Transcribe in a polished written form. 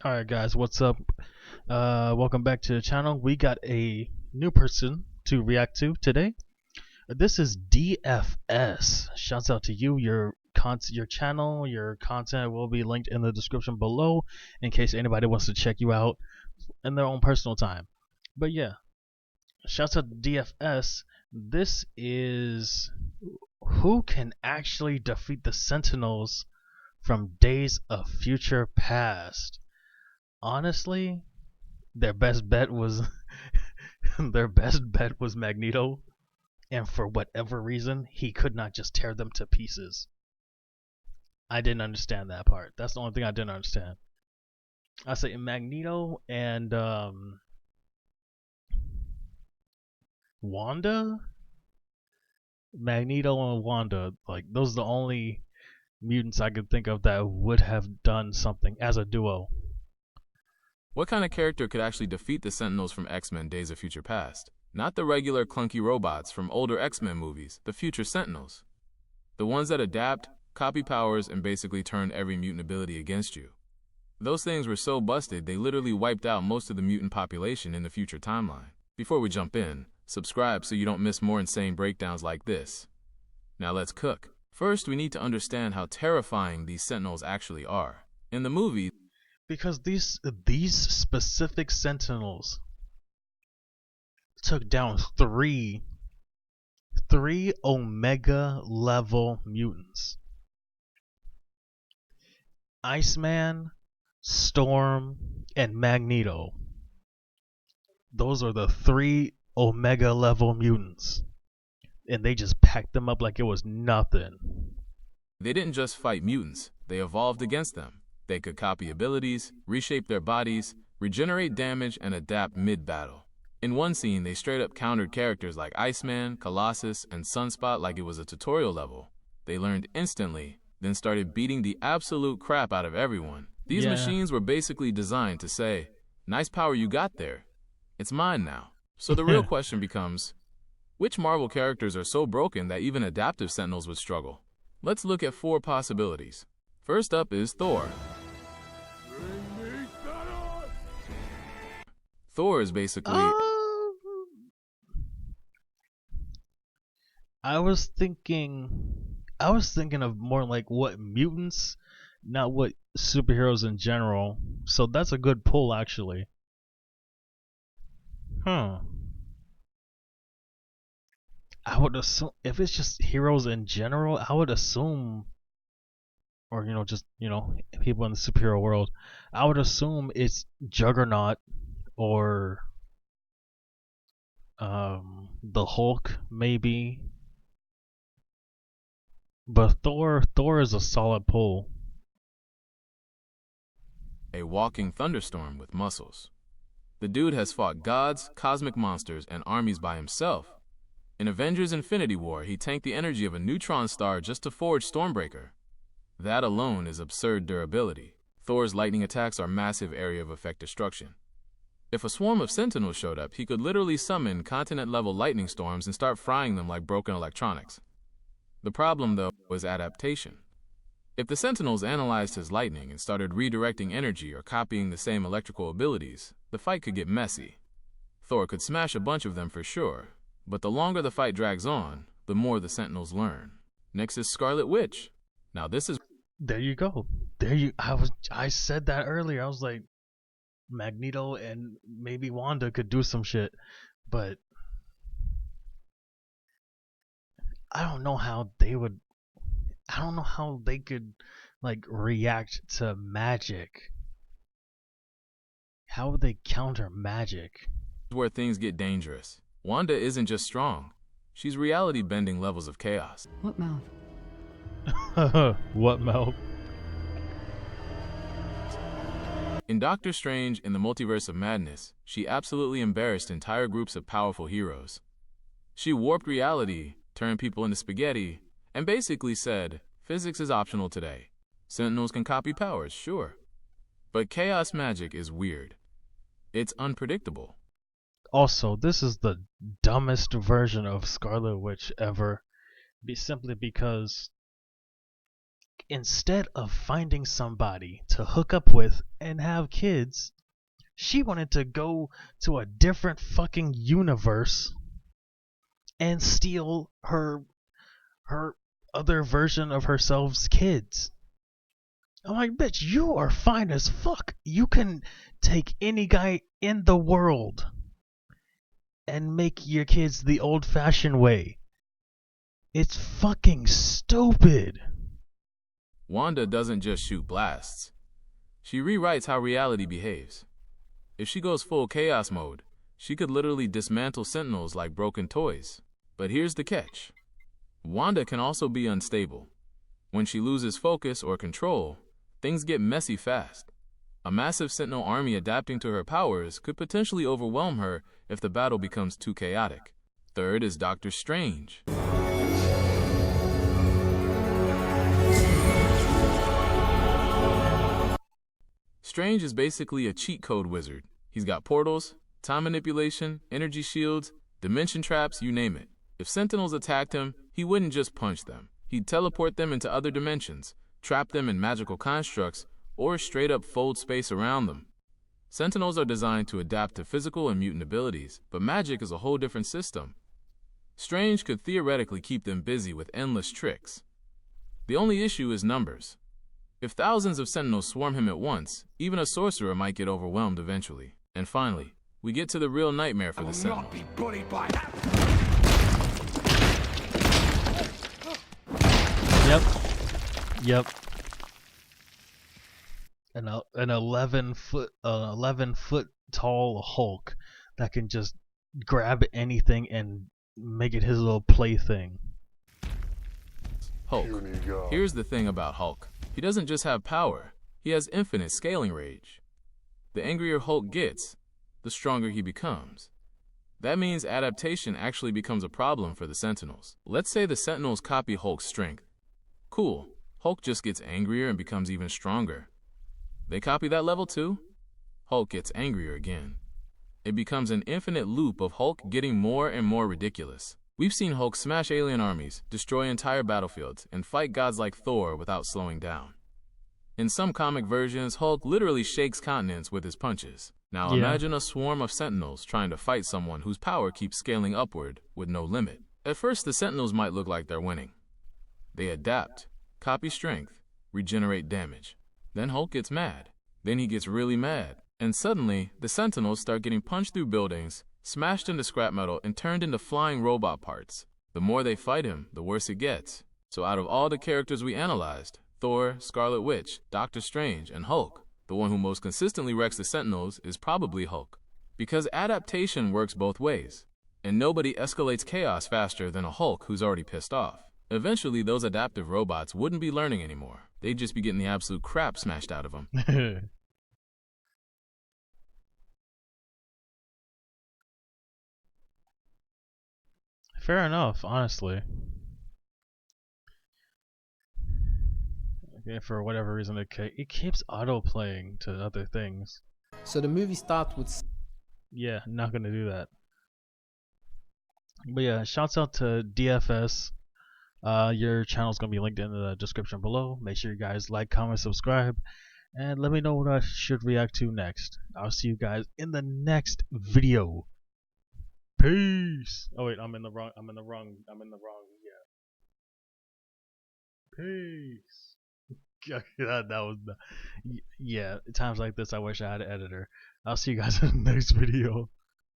Alright guys, what's up? Welcome back to the channel. We got a new person to react to today. This is DFS. Shouts out to you. Your channel, your content will be linked in the description below in case anybody wants to check you out in their own personal time. But yeah, shouts out to DFS. This is who can actually defeat the Sentinels from Days of Future Past. Honestly, their best bet was their best bet was Magneto, and for whatever reason, he could not just tear them to pieces. I didn't understand that part. That's the only thing I didn't understand. I say Magneto and Wanda, Magneto and Wanda, like those are the only mutants I could think of that would have done something as a duo. What kind of character could actually defeat the Sentinels from X-Men Days of Future Past? Not the regular clunky robots from older X-Men movies, the future Sentinels. The ones that adapt, copy powers, and basically turn every mutant ability against you. Those things were so busted, they literally wiped out most of the mutant population in the future timeline. Before we jump in, subscribe so you don't miss more insane breakdowns like this. Now let's cook. First, we need to understand how terrifying these Sentinels actually are. In the movie, Because these specific Sentinels took down three Omega level mutants. Iceman, Storm, and Magneto. Those are the three Omega level mutants. And they just packed them up like it was nothing. they didn't just fight mutants, they evolved against them. They could copy abilities, reshape their bodies, regenerate damage, and adapt mid-battle. In one scene, they straight up countered characters like Iceman, Colossus, and Sunspot like it was a tutorial level. They learned instantly, then started beating the absolute crap out of everyone. These machines were basically designed to say, "Nice power you got there. It's mine now." So the real question becomes, which Marvel characters are so broken that even adaptive Sentinels would struggle? Let's look at 4 possibilities. First up is Thor. Thor is basically I was thinking of more like what mutants, not what superheroes in general. So that's a good pull actually. Huh. I would assume if it's just heroes in general, I would assume, or just people in the superhero world, I would assume it's Juggernaut or the Hulk maybe. But Thor is a solid pull. a walking thunderstorm with muscles. The dude has fought gods, cosmic monsters, and armies by himself. In Avengers Infinity War, he tanked the energy of a neutron star just to forge Stormbreaker. That alone is absurd durability. Thor's lightning attacks are massive area of effect destruction. If a swarm of Sentinels showed up, he could literally summon continent-level lightning storms and start frying them like broken electronics. The problem, though, was adaptation. If the Sentinels analyzed his lightning and started redirecting energy or copying the same electrical abilities, the fight could get messy. Thor could smash a bunch of them for sure, but the longer the fight drags on, the more the Sentinels learn. Next is Scarlet Witch. Now this is There you go. I said that earlier. I was like, Magneto and maybe Wanda could do some shit, but I don't know how they would. I don't know how they could like react to magic. How would they counter magic? where things get dangerous. Wanda isn't just strong. She's reality-bending levels of chaos. What mouth? What, Mel? In Doctor Strange in the Multiverse of Madness, she absolutely embarrassed entire groups of powerful heroes. She warped reality, turned people into spaghetti, and basically said, physics is optional today. Sentinels can copy powers, sure. But chaos magic is weird. It's unpredictable. Also, this is the dumbest version of Scarlet Witch ever, simply because instead of finding somebody to hook up with and have kids, she wanted to go to a different fucking universe and steal her other version of herself's kids. I'm like, bitch, you are fine as fuck. You can take any guy in the world and make your kids the old fashioned way. It's fucking stupid. Wanda doesn't just shoot blasts. She rewrites how reality behaves. If she goes full chaos mode, she could literally dismantle sentinels like broken toys. But here's the catch. Wanda can also be unstable. When she loses focus or control, things get messy fast. A massive sentinel army adapting to her powers could potentially overwhelm her if the battle becomes too chaotic. Third is Doctor Strange. Strange is basically a cheat code wizard. He's got portals, time manipulation, energy shields, dimension traps, you name it. If Sentinels attacked him, he wouldn't just punch them. He'd teleport them into other dimensions, trap them in magical constructs, or straight up fold space around them. Sentinels are designed to adapt to physical and mutant abilities, but magic is a whole different system. Strange could theoretically keep them busy with endless tricks. The only issue is numbers. If thousands of Sentinels swarm him at once, even a sorcerer might get overwhelmed eventually. And finally, we get to the real nightmare for the Sentinels. Not be bullied by that. Yep. An 11 foot tall Hulk that can just grab anything and make it his little plaything. Hulk. Here's the thing about Hulk. He doesn't just have power, he has infinite scaling range. The angrier Hulk gets, the stronger he becomes. That means adaptation actually becomes a problem for the Sentinels. Let's say the Sentinels copy Hulk's strength. Cool, Hulk just gets angrier and becomes even stronger. They copy that level too? Hulk gets angrier again. It becomes an infinite loop of Hulk getting more and more ridiculous. We've seen Hulk smash alien armies, destroy entire battlefields, and fight gods like Thor without slowing down. In some comic versions, Hulk literally shakes continents with his punches. Now imagine a swarm of Sentinels trying to fight someone whose power keeps scaling upward with no limit. At first, the Sentinels might look like they're winning. They adapt, copy strength, regenerate damage. Then Hulk gets mad. Then he gets really mad. And suddenly, the Sentinels start getting punched through buildings, smashed into scrap metal, and turned into flying robot parts. The more they fight him, the worse it gets. So out of all the characters we analyzed, Thor, Scarlet Witch, Doctor Strange, and Hulk, the one who most consistently wrecks the Sentinels is probably Hulk. Because adaptation works both ways, and nobody escalates chaos faster than a Hulk who's already pissed off. Eventually, those adaptive robots wouldn't be learning anymore. They'd just be getting the absolute crap smashed out of them. Fair enough, honestly. Okay, for whatever reason, it keeps auto-playing to other things. So the movie starts with... Yeah, not gonna do that. But yeah, shouts out to DFS. Your channel's gonna be linked in the description below. Make sure you guys like, comment, subscribe, and let me know what I should react to next. I'll see you guys in the next video. Peace. Oh wait, I'm in the wrong. Yeah. Peace. that was yeah. Times like this, I wish I had an editor. I'll see you guys in the next video.